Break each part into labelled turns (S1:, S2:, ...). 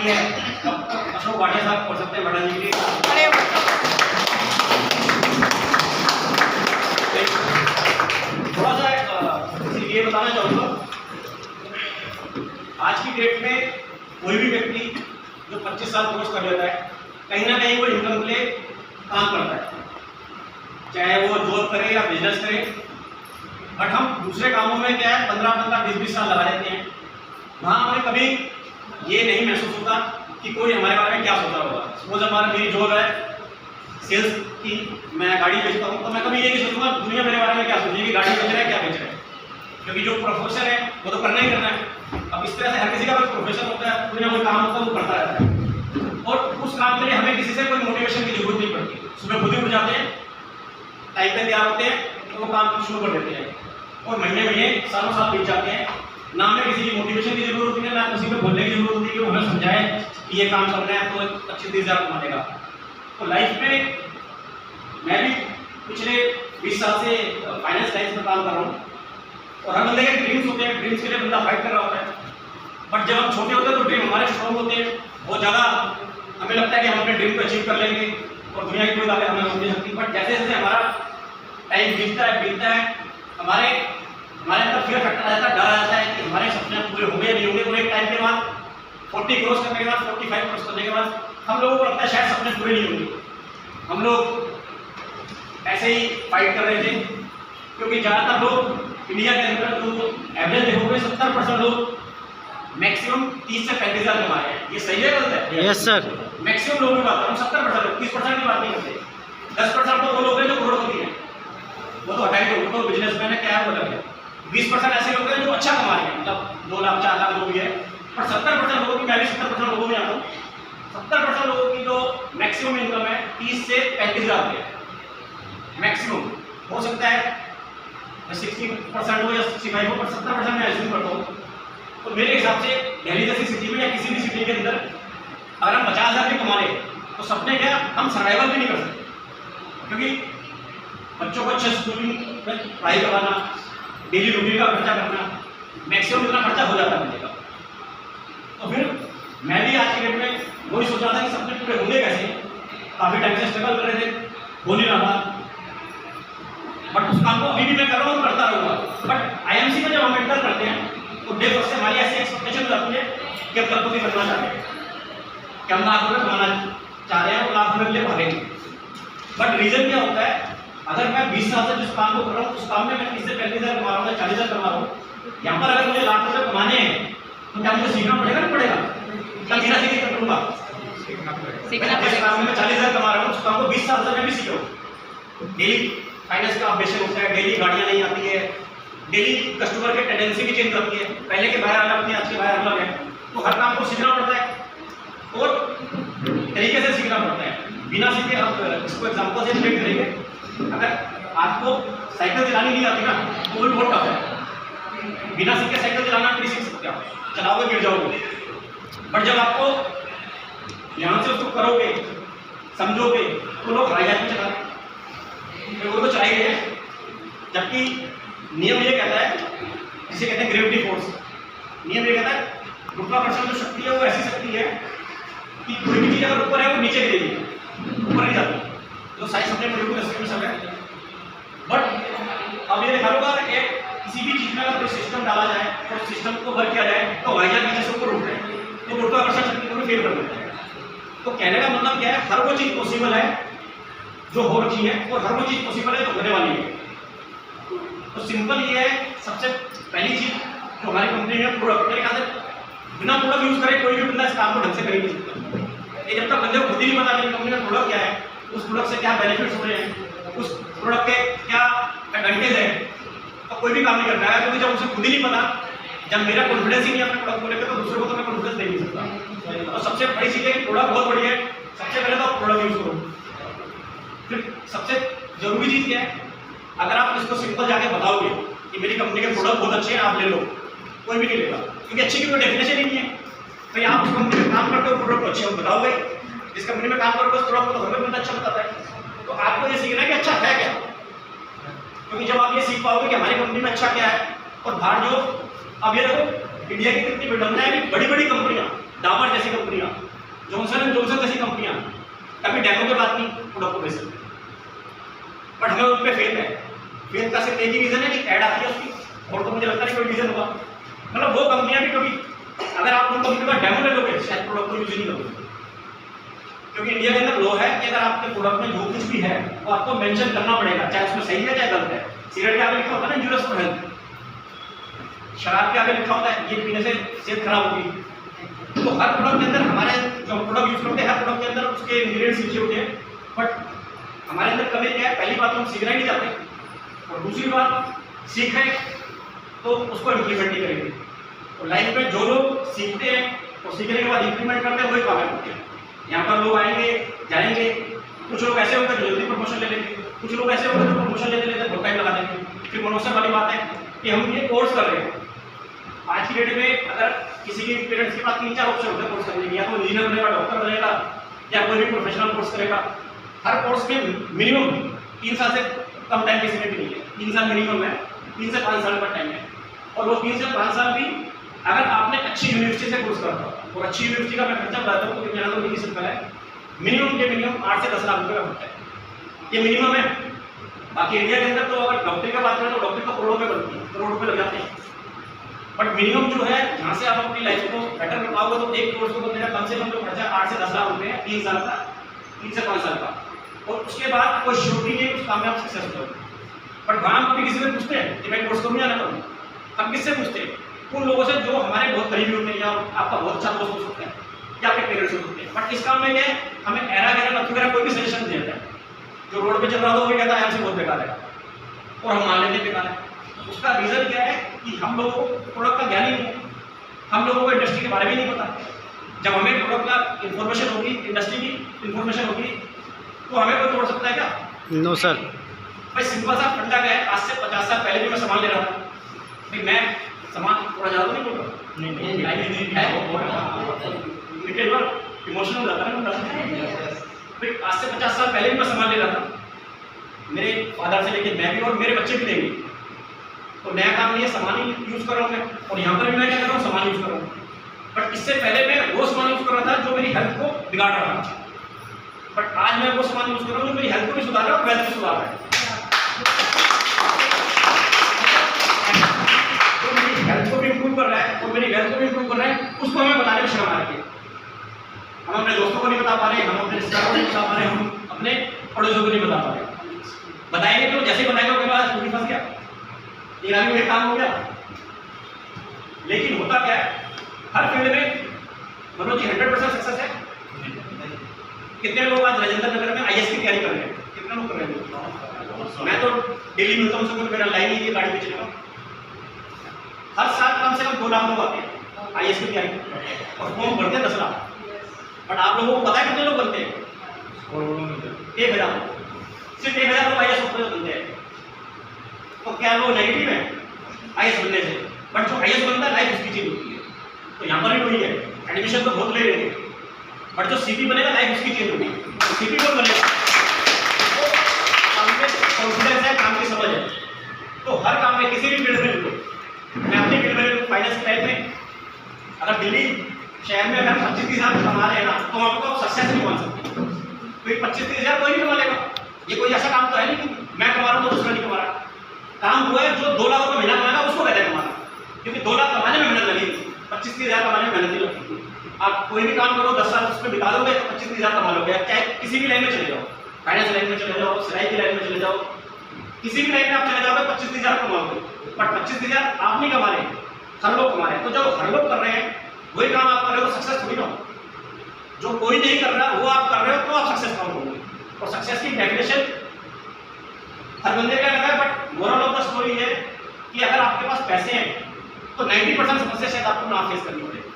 S1: Party है। अशोक भाटिया साहब पढ़ सकते हैं भाटिया जी के लिए। थोड़ा सा ये बताना चाहूँगा, आज की डेट में कोई भी व्यक्ति जो 25 साल क्रॉस कर लेता है, कहीं ना कहीं वो इनकम के लिए काम करता है, चाहे वो जॉब करे या बिजनेस करे। बट हम दूसरे कामों में क्या है 15-15, 20-20 साल लगा देते हैं। वहाँ हमें कभी ये नहीं महसूस होता कि कोई हमारे बारे में क्या सोच रहा होगा। सपोज हमारा मेरी जॉब है सेल्स की, मैं गाड़ी बेचता हूँ, तो मैं कभी ये नहीं सोचूंगा दुनिया मेरे बारे में क्या सोचेगी कि गाड़ी बेच रहा है क्या बेच रहा है, क्योंकि जो प्रोफेशन है वो तो करना ही करना है। अब इस तरह से हर किसी का कोई प्रोफेशन होता है, कोई ना कोई काम होता है, वो करता रहता है, और उस काम के लिए हमें किसी से कोई मोटिवेशन की जरूरत नहीं पड़ती। सुबह खुद ही उठ जाते हैं, टाइम पे तैयार होते हैं, तो वो काम शुरू कर देते हैं, और महीने महीने सालों साल बीत जाते हैं। ना हमें किसी की मोटिवेशन की जरूरत होती है, ना किसी को बोलने की जरूरत होती है कि वो हमें समझाए कि ये काम करना है तो अच्छी चीज़ आप मानेगा। तो लाइफ में मैं भी पिछले 20 साल से फाइनेंस लाइफ में काम कर रहा हूँ, और हर बंदे के ड्रीम्स होते हैं, ड्रीम्स के लिए बंदा फाइट कर रहा होता है। बट जब हम छोटे होते हैं तो ड्रीम हमारे स्ट्रॉन्ग होते हैं, बहुत ज़्यादा हमें लगता है कि हम अपने ड्रीम को अचीव कर लेंगे और दुनिया की कोई ताकत हमें रोक नहीं सकती। बट जैसे जैसे हमारा टाइम बीतता है हमारे अंदर फियर फैक्टर आ जाता है, डर आ जाता है कि हमारे सपने पूरे होंगे या नहीं होंगे। और एक टाइम के बाद 40 क्रॉस करने के बाद, 45 क्रॉस करने के बाद हम लोगों को लगता है शायद सपने पूरे नहीं होंगे। हम लोग ऐसे ही फाइट कर रहे थे, क्योंकि ज़्यादातर लोग इंडिया के अंदर जो एवरेज देखोगे 70% लोग मैक्सिमम 30 से 35 हज़ार कमा रहे हैं। ये सही है गलत है? Yes sir. मैक्सिमम लोगों की बात करूँ 70% लोग, 30% की बात नहीं करते। 10% तो वो लोग हैं जो करोड़पति हैं, वो तो हटाई दो, तो बिजनेसमैन है क्या है वो अलग है। 20% ऐसे लोग हैं जो अच्छा कमा रहे हैं, मतलब 2 लाख 4 लाख लोग भी है। पर 70% लोगों की, मैं भी 70% लोगों में आता हूँ, 70% लोगों की जो मैक्सिमम इनकम है 30 से 35 हज़ार रुपये मैक्सिमम। हो सकता है 60% हो या 65 हो, पर 70% मैं एज्यूम करता हूँ। तो मेरे हिसाब से दिल्ली जैसी सिटी में या किसी भी सिटी के अंदर अगर हम 50,000 भी कमा लें तो सपने क्या, हम सर्वाइवल भी नहीं कर सकते, क्योंकि बच्चों को अच्छे स्कूल में पढ़ाई करवाना, डेली रूटीन का खर्चा करना, मैक्सिमम इतना खर्चा हो जाता है बच्चे का। तो फिर मैं भी आज के डेट में वही सोच रहा था कि सपने पूरे होंगे कैसे। काफ़ी टाइम से स्ट्रगल कर रहे थे, हो नहीं रहा था, बट उस काम को अभी भी मैं कर रहा हूँ, करता रहूँगा। बट IMC में जब हम एंटर करते हैं तो डे फर्स्ट से हमारी ऐसी एक्सपेक्टेशन रहती है कि हम करोड़पति बनना चाहते हैं, कि हम लाख रुपये कमाना चाह रहे हैं और लाख रुपये के लिए भागेंगे। बट रीज़न क्या होता है, अगर मैं 20 साल से जिस काम को कर रहा हूँ उस काम में मैं 30 से 35 हज़ार कमा रहा हूँ या 40 हज़ार कमा रहा हूँ, यहाँ पर अगर मुझे लाख रुपये कमाने हैं तो क्या मुझे सीखना पड़ेगा नहीं पड़ेगा? क्या बिना सीखे कर लूँगा? जिस काम में मैं 40 हज़ार कमा रहा हूँ उस काम को 20 साल से मैं भी सीखा हूँ। डेली फाइनेंस का अपडेशन होता है, डेली गाड़ियाँ नहीं आती है, डेली कस्टमर की टेंडेंसी भी चेंज होती है, पहले के बाहर अलग थे, आज के बाहर अलग है। तो हर काम को सीखना पड़ता है और तरीके से सीखना पड़ता है, बिना सीखे। अब इसको एग्जाम्पल से रिलेट करेंगे, अगर आपको साइकिल चलानी नहीं आती ना तो वो भी बहुत टफ है। बिना सीखे साइकिल चलाना नहीं सीख सकते आप, चलाओगे गिर जाओगे। बट जब आपको ध्यान से उसको करोगे, समझोगे, तो लोग हवाई जहाज में चलाते हैं, वो तो चलाई गए हैं। जबकि नियम ये कहता है, जिसे कहते हैं ग्रेविटी फोर्स, नियम ये कहता है गुरुत्वाकर्षण जो शक्ति है वो ऐसी शक्ति है कि कोई भी चीज़ अगर ऊपर है वो नीचे गिरेगी, ऊपर नहीं जाती। तो साइंस अपने में सब है। बट अब ये देखा होगा कि किसी भी चीज़ में अगर कोई सिस्टम डाला जाए तो सिस्टम को वर्क किया जाए तो हवाई जहाज नीचे से ऊपर उठ रहे हैं, तो गुरुत्वाकर्षण शक्ति को भी फेल कर देता है। तो कहने का मतलब क्या है, हर वो चीज़ पॉसिबल है जो हो रखी है, और हर वो चीज़ पॉसिबल है जो होने वाली है। तो सिंपल ये है, सबसे पहली चीज़ जो हमारी कंपनी में प्रोडक्ट, मेरे ख्याल से बिना प्रोडक्ट यूज़ करे कोई भी बंदा इस काम को ढंग से कर ही नहीं सकता। ये जब तक बंदे को खुद ही नहीं पता मेरी कंपनी में प्रोडक्ट क्या है, उस प्रोडक्ट से क्या बेनिफिट्स हो रहे हैं, उस प्रोडक्ट के क्या एडवांटेज है, तो कोई भी काम नहीं कर पाएगा। क्योंकि जब उसे खुद ही नहीं पता, जब मेरा कॉन्फिडेंस ही नहीं अपने प्रोडक्ट को लेकर, तो दूसरे को तो मैं कॉन्फिडेंस दे नहीं सकता। और सबसे बड़ी चीज़ है कि प्रोडक्ट बहुत बढ़िया है, सबसे पहले तो आप प्रोडक्ट यूज़ करो। फिर सबसे जरूरी चीज़ क्या है, अगर आप इसको सिंपल जाके बताओगे कि मेरी कंपनी के प्रोडक्ट बहुत अच्छे हैं, आप ले लो, कोई भी नहीं लेगा, क्योंकि अच्छी की कोई डेफिनेशन ही नहीं है। तो आप उस कंपनी में काम करते हो, प्रोडक्ट अच्छे हो, बताओगे। जिस कंपनी में काम करोगे उस प्रोडक्ट को तो हमें बहुत अच्छा बताता है। तो आपको ये सीखना है कि अच्छा है क्या, क्योंकि जब आप ये सीख पाओगे कि हमारी कंपनी में अच्छा क्या है, और बाहर जो अब ये देखो इंडिया की कितनी विडंबना है, बड़ी बड़ी कंपनियां डाबर जैसी कंपनियां, जॉनसन एंड जॉनसन जैसी कंपनियां कभी डेमो के बाद नहीं प्रोडक्ट को बेच सकते, बट हमें उन पर फेल है। फेल का सिर्फ एक ही रीजन है कि ऐड आती है उसकी, और तो मुझे लगता नहीं कोई रीजन होगा। मतलब वो कंपनियां भी कभी अगर आप उन कंपनी का डेमो ले लोगे शायद प्रोडक्ट को यूज नहीं करोगे, क्योंकि इंडिया के अंदर लॉ है कि अगर आपके प्रोडक्ट में जो कुछ भी है वो आपको मेंशन करना पड़ेगा, चाहे उसमें सही है चाहे गलत है। सिगरेट के आगे लिखा होता है ना इंजूरियस फॉर हेल्थ, शराब के आगे लिखा होता है ये पीने से सेहत खराब होगी। तो हर प्रोडक्ट के अंदर हमारे जो प्रोडक्ट यूज करते हैं हर प्रोडक्ट के अंदर उसके इंग्रेडिएंट्स लिखे होते हैं, बट हमारे अंदर कभी क्या है, पहली बात तो हम सीखना ही नहीं चाहते, और दूसरी बात सीख है तो उसको इम्प्लीमेंट नहीं करेंगे। तो लाइफ में जो लोग सीखते हैं और सीखने के बाद इम्प्लीमेंट करते हैं वही कामयाब होते हैं। यहाँ पर लोग आएंगे जाएंगे, कुछ लोग ऐसे होंगे जो जल्दी प्रमोशन ले लेंगे, कुछ लोग ऐसे होंगे जो प्रमोशन लेते लेते बहुत टाइम लगा देंगे। फिर मनोसर वाली बात है कि हम ये कोर्स कर रहे हैं। आज की डेट में अगर किसी के पेरेंट्स के पास 3-4 ऑप्शन होते हैं कोर्स करने के, या तो इंजीनियर बनेगा, डॉक्टर बनेगा, या कोई भी प्रोफेशनल कोर्स करेगा। हर कोर्स में मिनिमम 3 साल से कम टाइम की सीमेंट नहीं है, 3 साल मिनिमम है, 3 से 5 साल का टाइम है। और वो 3 से 5 साल भी अगर आपने अच्छी यूनिवर्सिटी से कोर्स करा था, और अच्छी यूनिवर्सिटी का मैं खर्चा बताता हूँ तो मेरा तो नहीं सिंपल है, मिनिमम के मिनिमम 8 से 10 लाख रुपये का खर्चा है, ये मिनिमम है। बाकी इंडिया के अंदर तो अगर डॉक्टरी का बात करें तो डॉक्टरी तो करोड़ों में बनती है, करोड़ रुपये लग जाते हैं, बट मिनिमम जो है जहाँ से आप अपनी लाइफ को बेटर कर पाओगे तो एक कोर्स को बनने का कम से कम जो खर्चा 8 से 10 लाख रुपये है 3 साल का, 3 से 5 साल का। और उसके बाद कोई श्योरिटी नहीं उस काम में आप सक्सेस हो। बट वहाँ हम कभी किसी से पूछते हैं कि मैं कोर्स करूँ या ना करूँ, हम किससे पूछते हैं? उन लोगों से जो हमारे बहुत करीबी होते हैं, या आपका बहुत अच्छा दोस्त हो सकता है, या आपके पेरेंट्स हो सकते हैं। बट इस काम में क्या है, हमें एरा गैरा लक्ष्य वगैरह कोई भी सजेशन नहीं देता है। जो रोड पे चल रहा था वो भी कहता है हमसे बहुत बेकार है, और हम मान लेते हैं बेकार है। उसका रीजन क्या है कि हम लोगों को प्रोडक्ट का ज्ञान ही नहीं है, हम लोगों को इंडस्ट्री के बारे में नहीं पता। जब हमें प्रोडक्ट का इन्फॉर्मेशन होगी, इंडस्ट्री की इन्फॉर्मेशन होगी, तो हमें कोई तोड़ सकता है क्या? No sir. भाई सिंपल सा फंडा क्या है, आज से 50 साल पहले भी मैं सामान ले रहा था, भाई मैं सामान थोड़ा ज़्यादा नहीं बोल रहा, इमोशनल हो जाता है ना। आज से 50 साल पहले भी मैं सामान ले रहा था, मेरे फादर से लेके मैं भी और मेरे बच्चे भी लेंगे, तो नया काम नहीं है, सामान ही यूज़ कर रहा हूँ मैं। और यहाँ पर भी मैं क्या कर रहा हूँ, सामान यूज़ कर रहा हूँ। बट इससे पहले मैं वो सामान यूज़ कर रहा था जो मेरी हेल्थ को बिगाड़ रहा था, बट आज मैं वो सामान यूज़ कर रहा हूँ जो मेरी हेल्थ को भी सुधार रहा है और वेल्थ को सुधार रहा है। तो मेरी हेल्थ को भी इम्प्रूव कर रहा है और मेरी वेल्थ को भी इम्प्रूव कर रहा है, उसको हमें बताने में शर्म आ रही है। हम अपने दोस्तों को नहीं बता पा रहे, हम अपने रिश्तेदारों को नहीं बता पा रहे, हम अपने पड़ोसियों को नहीं बता पा रहे। बताएंगे तो जैसे बताएंगे उसके बाद पूरी फंस गया, ये आगे वही काम हो गया। लेकिन होता क्या है, हर फील्ड में मनोज जी 100% सक्सेस है। कितने लोग आज राजेंद्र नगर में IAS की तैयारी कर रहे हैं? कितने लोग कर रहे हैं? मैं तो डेली मिलता हूँ सबको, मेरा लाइन ही है गाड़ी बेचने का। हर साल कम से कम 2 लाख लोग आते हैं IAS की तैयारी, और फॉर्म भरते हैं 10 लाख। बट आप लोगों को पता है कितने लोग बनते हैं? 1000। सिर्फ 1000 लोग IAS ऑफिसर बनते हैं। तो क्या वो नेगेटिव है IAS बनने से? बट जो IAS बनता है लाइफ उसकी चेंज होती है। तो यहाँ पर भी वही है, एडमिशन तो बहुत ले रहे हैं, बट जो CP बनेगा लाइफ उसकी चेंज होगी। तो CP कौन बनेगा? तो काम में कॉन्फिडेंस है, काम की समझ है। तो हर काम में किसी भी फील्ड में लो, मैं अपनी फील्ड में फाइनेंस की लाइफ में अगर दिल्ली शहर में अगर 25-30 हज़ार कमा रहे हैं ना, तो आपको आप सक्सेस नहीं मान सकते। तो 25-30 हज़ार कोई भी कमा लेगा, ये कोई ऐसा काम तो है नहीं कि मैं कमा रहा हूँ तो दूसरा नहीं कमा रहा। काम हुआ है जो 2 लाख रुपये महीना कमाएगा उसको कहते हैं कमाना, क्योंकि 2 लाख कमाने में मेहनत लगेगी, 25-30 हज़ार कमाने में मेहनत नहीं लगती। आप कोई भी काम करो 10 साल उसमें बिता दोगे तो 25-30 हज़ार कमा लोगे। चाहे किसी भी लाइन में चले जाओ, फाइनेंस लाइन में चले जाओ, सिलाई की लाइन में चले जाओ, किसी भी लाइन में आप चले जाओगे 25-30 हज़ार कमाओगे। बट 25-30 हज़ार आप नहीं कमा रहे, हर लोग कमा रहे हैं। तो जब हर लोग कर रहे हैं वही काम आप कर रहे हो, सक्सेस थोड़ी ना हो। जो कोई नहीं कर रहा वो आप कर रहे हो तो आप सक्सेस काउंट होंगे। और सक्सेस की डेफिनेशन हर बंदे का अलग है, but moral of the story है कि अगर आपके पास पैसे हैं तो 90% समस्या शायद आपको ना फेस करनी पड़ेगी।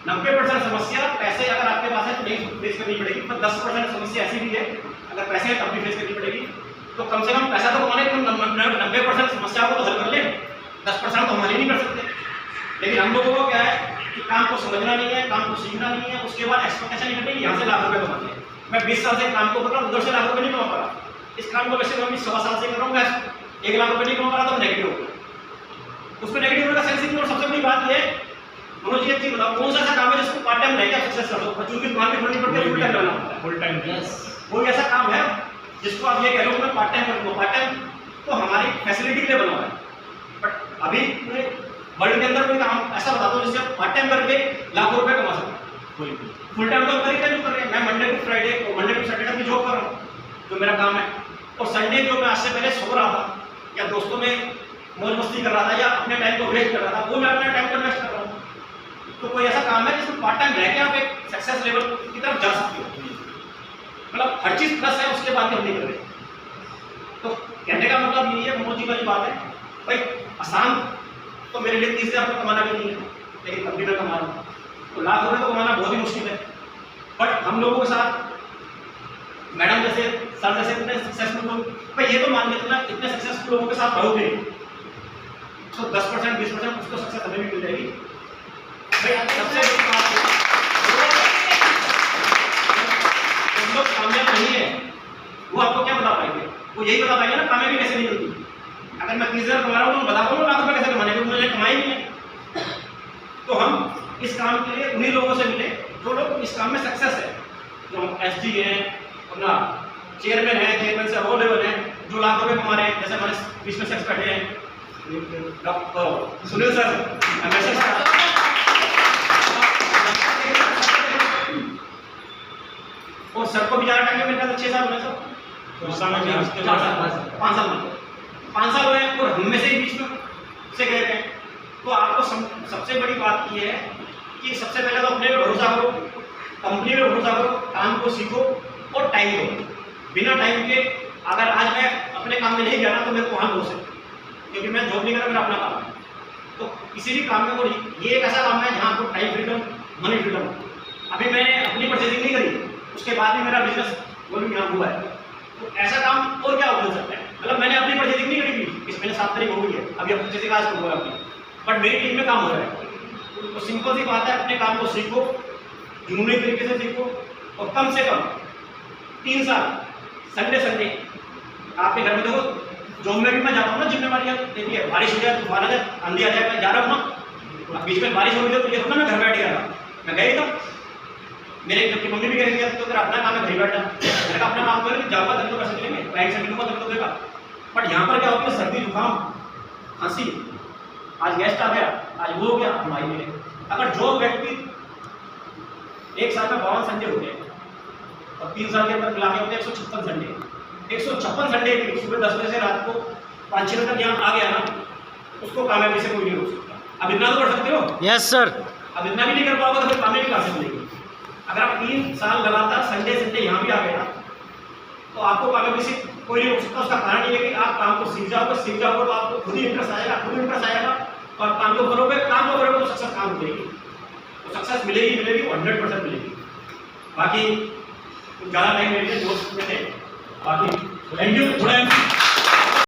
S1: 90% समस्या पैसे अगर आपके पास है तो नहीं फेस करनी पड़ेगी, पर 10% समस्या ऐसी भी है अगर पैसे हैं तब भी फेस करनी पड़ेगी। तो कम से कम पैसा तो कमाने, तो 90% समस्या को तो हल कर ले, 10% तो हम हल ही नहीं कर सकते। लेकिन हम लोगों को क्या है कि काम को समझना नहीं है, काम को सीखना नहीं है, उसके बाद एक्सपेक्टेशन नहीं करनी यहाँ से लाख रुपये कमाते हैं। मैं 20 साल से काम को कर रहा हूँ, उधर से लाख रुपये नहीं कमा पा रहा। इस काम को वैसे मैं 1.25 साल से कर रहा हूँ, मैं 1 लाख रुपये नहीं कमा पा रहा, तो नेगेटिव होगा। उसमें नेगेटिव होने का सेंस नहीं। और सबसे बड़ी बात यह मनोज जी एक चीज बताओ, कौन सा ऐसा काम है जिसको पार्ट टाइम रहकर सक्सेस कर दो? बच्चों की दुकान भी खोलनी पड़ती है, फुल टाइम करना पड़ता है।
S2: Full time.
S1: कोई ऐसा काम है जिसको आप ये कह रहे हो मैं पार्ट टाइम करूँगा? पार्ट टाइम तो हमारी फैसिलिटी के लिए बना हुआ है, बट अभी वर्ल्ड के अंदर कोई काम ऐसा बता दो जिससे आप पार्ट टाइम करके लाखों रुपए कमा सकते हैं। फुल टाइम तो कर जो कर रहे हैं, मैं मंडे टू फ्राइडे और मंडे टू सैटरडे की जॉब कर रहा हूँ, जो मेरा काम है, और संडे जो मैं आज से पहले सो रहा था या दोस्तों में मौज मस्ती कर रहा था या अपने टाइम को वेस्ट कर रहा था, वो मैं अपना टाइम को वेस्ट कर रहा हूँ। तो कोई ऐसा काम है जिसमें पार्ट टाइम रह के आप एक सक्सेस लेवल की तरफ जा सकते हो, मतलब हर चीज प्लस है, उसके बाद हम नहीं कर रहे। तो कहने का मतलब यही है, मनोज जी वाली बात है भाई, आसान तो मेरे लिए 30,000 रुपये कमाना भी नहीं है, लेकिन तब भी मैं कमा रहा हूँ। तो लाख रुपये तो कमाना बहुत ही मुश्किल है, बट हम लोगों के साथ मैडम जैसे सर जैसे इतने सक्सेसफुल लोग, भाई ये तो मान के चलना इतने सक्सेसफुल लोगों के साथ रहोगे तो 10% 20% उसको सक्सेस हमें भी मिल जाएगी। भाई सबसे बड़ी बात हम लोग कामयाब नहीं है, वो आपको क्या बता पाएंगे? वो यही बता पाएंगे ना कामयाबी कैसे नहीं होती। अगर मैं 30,000 कमा रहा हूँ तो बता पाऊंगा लाख रुपये कैसे कमाने, क्योंकि मुझे कमाई नहीं है। तो हम इस काम के लिए उन्हीं लोगों से मिले जो लोग इस काम में सक्सेस है, जो एसडी हैं, अपना चेयरमैन है, चेयरमैन से अबव लेवल है, जो लाख रुपये कमा रहे हैं, जैसे हमारे बीच में शख्स बैठे हैं डॉक्टर सुनील सर, और सर को भी ज़्यादा टाइम मेरे ख्याल 6 साल हुए सर, 5 साल हुए और हम में से ही बीच में से गए हैं। तो आपको सबसे बड़ी बात ये है कि सबसे पहले तो अपने पे भरोसा करो, कंपनी पे भरोसा करो, काम को सीखो और टाइम दो। बिना टाइम के अगर आज मैं अपने काम में नहीं गया ना तो मेरे को वहाँ भरोसे, क्योंकि मैं जॉब नहीं कर रहा, मेरा अपना काम है। तो किसी भी काम में, और ये एक ऐसा काम है जहाँ आपको टाइम फ्रीडम, मनी फ्रीडम। अभी मैंने अपनी परचेजिंग नहीं करी, उसके बाद भी मेरा बिजनेस वो भी यहाँ हुआ है। तो ऐसा काम और क्या हो सकता है? मतलब मैंने अपनी परचेजिंग नहीं करी थी, इस महीने 7 तारीख हो गई है, अभी अपनी परचेजिंग आज हुआ है अपनी, बट मेरी टीम में काम हो रहा है। तो सिंपल सी बात है, अपने काम को सीखो, जुनूनी तरीके से सीखो, और कम से कम 3 साल संडे आपके घर में देखो, जॉब में भी मैं जाता हूँ ना, जिम्मेवारियाँ देखिए, बारिश हो जाए, तूफान आ जाए, आंधी आ जाए, मैं जा रहा हूँ ना, अब बीच में बारिश हो गई तो ये थोड़ा मैं घर बैठ गया था, मैं गई था, मेरे जबकि मम्मी भी कह रही थी तो तेरा अपना काम है, घर बैठा, मैंने कहा अपना काम करें, जाऊँगा तभी तो पैसे मिलेंगे, क्लाइंट से मिलूंगा तभी तो देगा। बट यहाँ पर क्या होता है, सर्दी जुकाम खांसी, आज गेस्ट आ गया, आज वो हो गया, हम आई मिले। अगर जो व्यक्ति एक साल में 52 संडे होते हैं और 3 साल के अंदर मिला के होते हैं 156 संडे, 156 संडे की सुबह 10 बजे से रात को 5-6 बजे तक यहाँ आ गया ना, उसको कामयाबी से कोई नहीं रोक सकता। अब इतना तो कर सकते हो?
S3: Yes sir.
S1: अब इतना भी नहीं कर पाओगे तो फिर कामयाबी कहाँ से मिलेगी? अगर आप 3 साल लगातार संडे यहाँ भी आ गए ना, तो आपको कामयाबी से कोई नहीं रोक सकता। उसका कारण ये है कि आप काम को सीख जाओगे तो आपको खुद ही इंटरेस्ट आएगा, और काम को करोगे तो सक्सेस काम मिलेगी, तो सक्सेस मिलेगी 100% मिलेगी। बाकी ज़्यादा टाइम मेरे लिए दोस्त में थे, बाकी थैंक यू।